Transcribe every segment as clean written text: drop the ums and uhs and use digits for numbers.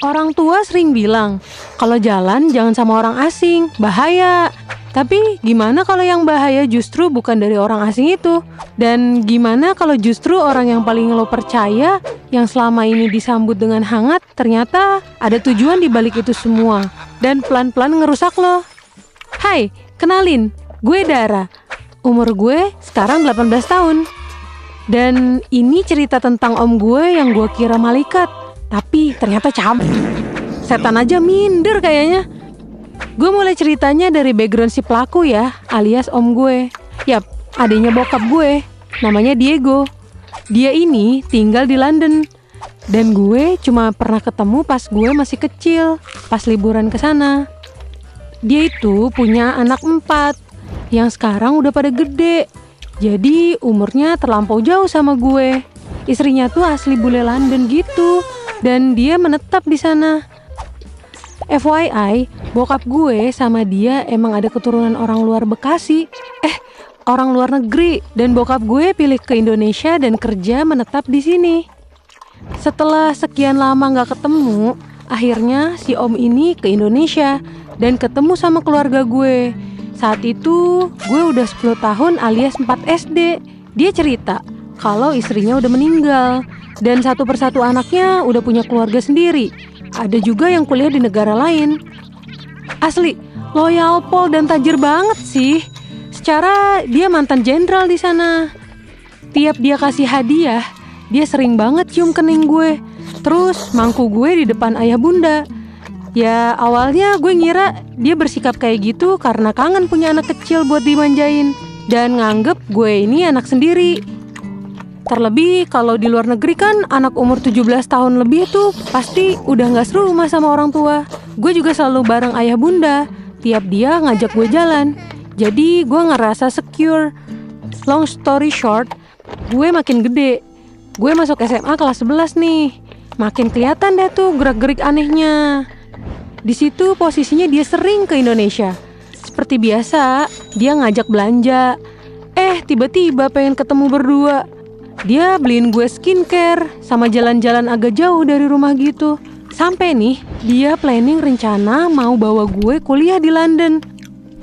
Orang tua sering bilang, kalau jalan jangan sama orang asing, bahaya. Tapi gimana kalau yang bahaya justru bukan dari orang asing itu? Dan gimana kalau justru orang yang paling lo percaya, yang selama ini disambut dengan hangat, ternyata ada tujuan di balik itu semua, dan pelan-pelan ngerusak lo? Hai, kenalin, gue Dara. Umur gue sekarang 18 tahun. Dan ini cerita tentang om gue yang gue kira malaikat, tapi ternyata cabut. Setan aja minder kayaknya. Gue mulai ceritanya dari background si pelaku ya, alias om gue. Yap, adiknya bokap gue, namanya Diego. Dia ini tinggal di London. Dan gue cuma pernah ketemu pas gue masih kecil, pas liburan ke sana. Dia itu punya anak 4, yang sekarang udah pada gede. Jadi umurnya terlampau jauh sama gue. Istrinya tuh asli bule London gitu, dan dia menetap di sana. FYI, bokap gue sama dia emang ada keturunan orang luar Bekasi. Orang luar negeri. Dan bokap gue pilih ke Indonesia dan kerja menetap di sini. Setelah sekian lama gak ketemu, akhirnya si om ini ke Indonesia dan ketemu sama keluarga gue. Saat itu gue udah 10 tahun alias 4 SD. Dia cerita kalau istrinya udah meninggal dan satu persatu anaknya udah punya keluarga sendiri. Ada juga yang kuliah di negara lain. Asli, loyal pol dan tajir banget sih. Secara dia mantan jenderal di sana. Tiap dia kasih hadiah, dia sering banget cium kening gue. Terus mangku gue di depan ayah bunda. Ya awalnya gue ngira dia bersikap kayak gitu karena kangen punya anak kecil buat dimanjain dan nganggep gue ini anak sendiri. Terlebih kalau di luar negeri kan anak umur 17 tahun lebih tuh pasti udah gak serumah sama orang tua. Gue juga selalu bareng ayah bunda tiap dia ngajak gue jalan. Jadi gue ngerasa secure. Long story short, gue makin gede. Gue masuk SMA kelas 11 nih. Makin kelihatan deh tuh gerak-gerik anehnya. Di situ posisinya dia sering ke Indonesia. Seperti biasa, dia ngajak belanja. Tiba-tiba pengen ketemu berdua. Dia beliin gue skincare sama jalan-jalan agak jauh dari rumah gitu. Sampai nih, dia planning rencana mau bawa gue kuliah di London.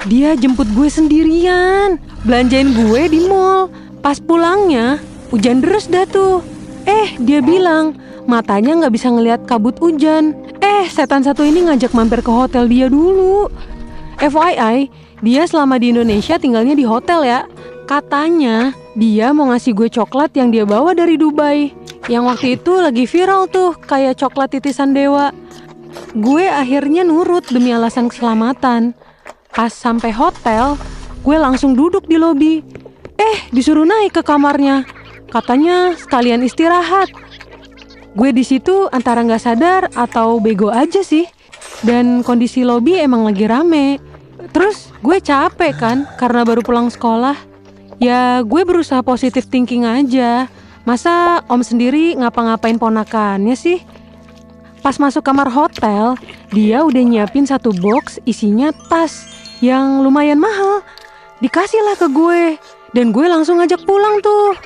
Dia jemput gue sendirian, belanjain gue di mall. Pas pulangnya, hujan deras dah tuh. Dia bilang matanya gak bisa ngelihat kabut hujan. Setan satu ini ngajak mampir ke hotel dia dulu. FYI, dia selama di Indonesia tinggalnya di hotel ya. Katanya dia mau ngasih gue coklat yang dia bawa dari Dubai, yang waktu itu lagi viral tuh, kayak coklat titisan dewa. Gue akhirnya nurut demi alasan keselamatan. Pas sampai hotel, gue langsung duduk di lobi. Disuruh naik ke kamarnya. Katanya sekalian istirahat. Gue di situ antara nggak sadar atau bego aja sih. Dan kondisi lobi emang lagi rame. Terus gue capek kan karena baru pulang sekolah. Ya gue berusaha positive thinking aja. Masa om sendiri ngapa-ngapain ponakannya sih? Pas masuk kamar hotel, dia udah nyiapin satu box isinya tas yang lumayan mahal. Dikasihlah ke gue. Dan gue langsung ngajak pulang tuh.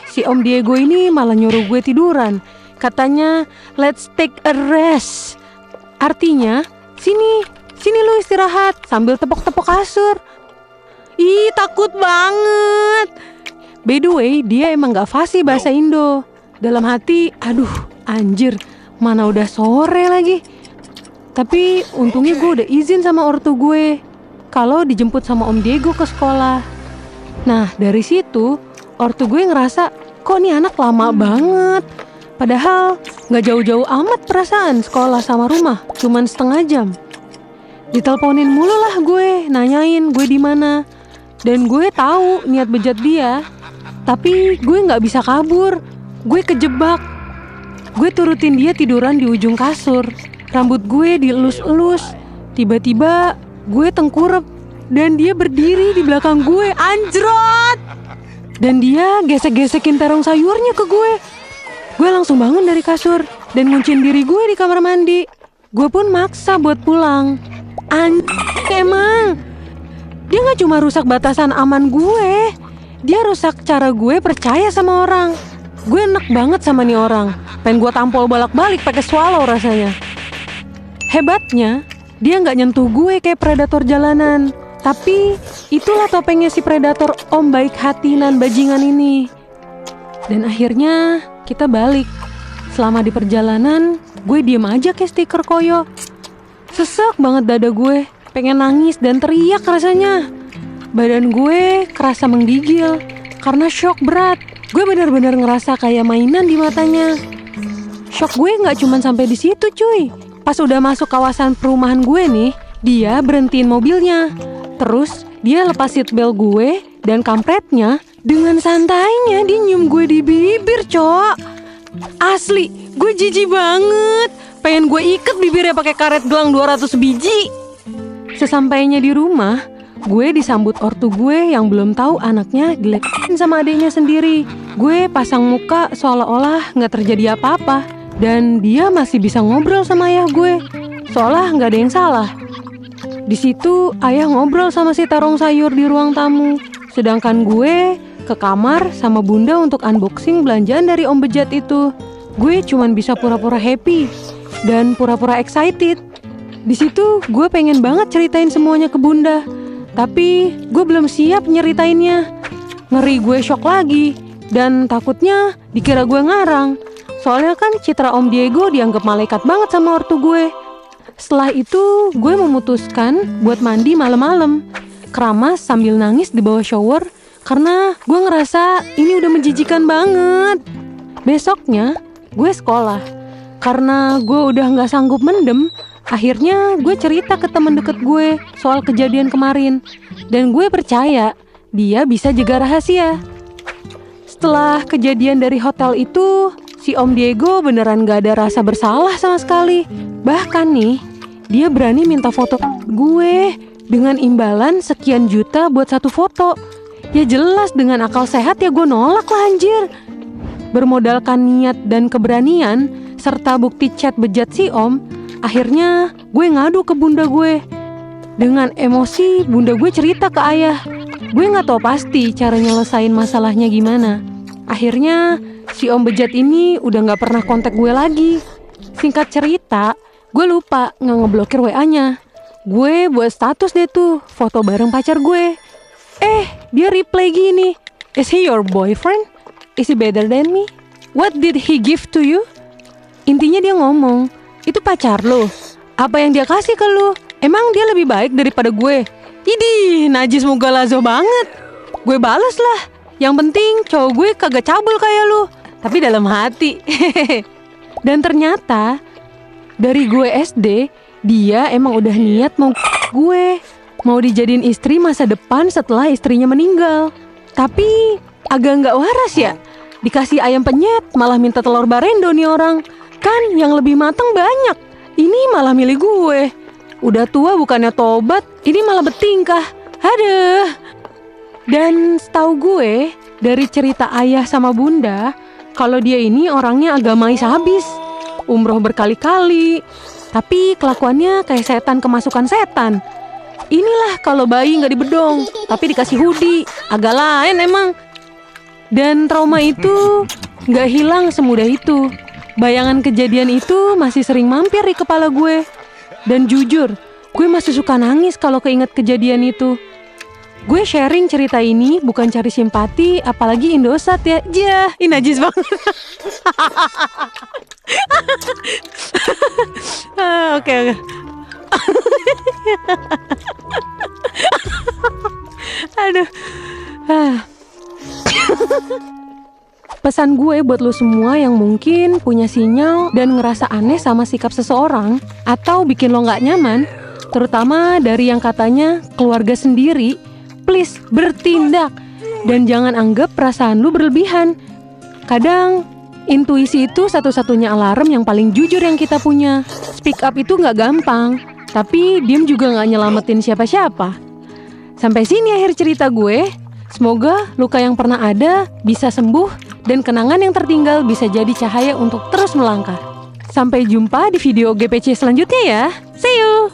Si om Diego ini malah nyuruh gue tiduran. Katanya, let's take a rest. Artinya, sini lu istirahat sambil tepok-tepok kasur. Ih, takut banget. By the way, dia emang gak fasih bahasa Indo. Dalam hati, aduh, anjir, mana udah sore lagi. Tapi untungnya gue udah izin sama ortu gue kalau dijemput sama om Diego ke sekolah. Nah, dari situ, ortu gue ngerasa, kok nih anak lama banget. Padahal gak jauh-jauh amat perasaan sekolah sama rumah, cuman setengah jam. Diteleponin mulu lah gue, nanyain gue di mana. Dan gue tahu niat bejat dia, tapi gue gak bisa kabur. Gue kejebak. Gue turutin dia tiduran di ujung kasur. Rambut gue dielus-elus. Tiba-tiba gue tengkurep dan dia berdiri di belakang gue. Anjrot! Dan dia gesek-gesekin terong sayurnya ke gue. Gue langsung bangun dari kasur dan ngunciin diri gue di kamar mandi. Gue pun maksa buat pulang. Emang dia gak cuma rusak batasan aman gue, dia rusak cara gue percaya sama orang. Gue enek banget sama nih orang. Pengen gue tampol bolak-balik pakai swallow rasanya. Hebatnya, dia nggak nyentuh gue kayak predator jalanan. Tapi itulah topengnya si predator om baik hati nan bajingan ini. Dan akhirnya kita balik. Selama di perjalanan, gue diem aja kayak stiker koyo. Sesek banget dada gue, pengen nangis dan teriak rasanya. Badan gue kerasa menggigil karena shock berat. Gue benar-benar ngerasa kayak mainan di matanya. Shock gue nggak cuma sampai di situ cuy. Pas udah masuk kawasan perumahan gue nih, dia berhentiin mobilnya. Terus dia lepas seatbelt gue dan kampretnya dengan santainya dia nyium gue di bibir, cok. Asli, gue jijik banget. Pengen gue ikat bibirnya pakai karet gelang 200 biji. Sesampainya di rumah, gue disambut ortu gue yang belum tahu anaknya diledekin sama adiknya sendiri. Gue pasang muka seolah-olah nggak terjadi apa-apa. Dan dia masih bisa ngobrol sama ayah gue, seolah nggak ada yang salah. Di situ ayah ngobrol sama si tarung sayur di ruang tamu. Sedangkan gue ke kamar sama bunda untuk unboxing belanjaan dari om bejat itu. Gue cuman bisa pura-pura happy dan pura-pura excited. Di situ gue pengen banget ceritain semuanya ke bunda. Tapi gue belum siap nyeritainnya. Ngeri gue shock lagi. Dan takutnya dikira gue ngarang. Soalnya kan citra Om Diego dianggap malaikat banget sama ortu gue. Setelah itu gue memutuskan buat mandi malam-malam. Keramas sambil nangis di bawah shower. Karena gue ngerasa ini udah menjijikan banget. Besoknya gue sekolah. Karena gue udah gak sanggup mendem. Akhirnya gue cerita ke temen deket gue soal kejadian kemarin. Dan gue percaya dia bisa jaga rahasia. Setelah kejadian dari hotel itu, si Om Diego beneran gak ada rasa bersalah sama sekali. Bahkan nih, dia berani minta foto gue dengan imbalan sekian juta buat satu foto. Ya jelas dengan akal sehat ya gue nolak lah anjir. Bermodalkan niat dan keberanian serta bukti chat bejat si Om, akhirnya gue ngadu ke bunda gue. Dengan emosi bunda gue cerita ke ayah. Gue gak tahu pasti cara nyelesain masalahnya gimana. Akhirnya si Om bejat ini udah gak pernah kontak gue lagi. Singkat cerita, gue lupa gak ngeblokir WA-nya. Gue buat status deh tuh, foto bareng pacar gue. Dia reply gini, "Is he your boyfriend? Is he better than me? What did he give to you?" Intinya dia ngomong, "Itu pacar lo? Apa yang dia kasih ke lo? Emang dia lebih baik daripada gue?" Idih, najis mugalazo banget. Gue bales lah, yang penting cowok gue kagak cabul kayak lu. Tapi dalam hati. Dan ternyata dari gue SD, dia emang udah niat mau gue. Mau dijadiin istri masa depan setelah istrinya meninggal. Tapi agak gak waras ya. Dikasih ayam penyet malah minta telur barendo nih orang. Kan yang lebih matang banyak. Ini malah milih gue. Udah tua bukannya tobat, ini malah bertingkah. Aduh. Dan setahu gue, dari cerita ayah sama bunda, kalau dia ini orangnya agamais habis. Umroh berkali-kali. Tapi kelakuannya kayak setan kemasukan setan. Inilah kalau bayi gak dibedong, tapi dikasih hoodie. Agak lain emang. Dan trauma itu gak hilang semudah itu. Bayangan kejadian itu masih sering mampir di kepala gue. Dan jujur, gue masih suka nangis kalau keinget kejadian itu. Gue sharing cerita ini bukan cari simpati, apalagi Indosat ya. Jah, ini najis banget. Oke. Aduh. Pesan gue buat lo semua yang mungkin punya sinyal dan ngerasa aneh sama sikap seseorang atau bikin lo gak nyaman, terutama dari yang katanya keluarga sendiri, please bertindak dan jangan anggap perasaan lo berlebihan. Kadang intuisi itu satu-satunya alarm yang paling jujur yang kita punya. Speak up itu gak gampang, tapi diem juga gak nyelamatin siapa-siapa. Sampai sini akhir cerita gue. Semoga luka yang pernah ada bisa sembuh dan kenangan yang tertinggal bisa jadi cahaya untuk terus melangkah. Sampai jumpa di video GPC selanjutnya ya. See you!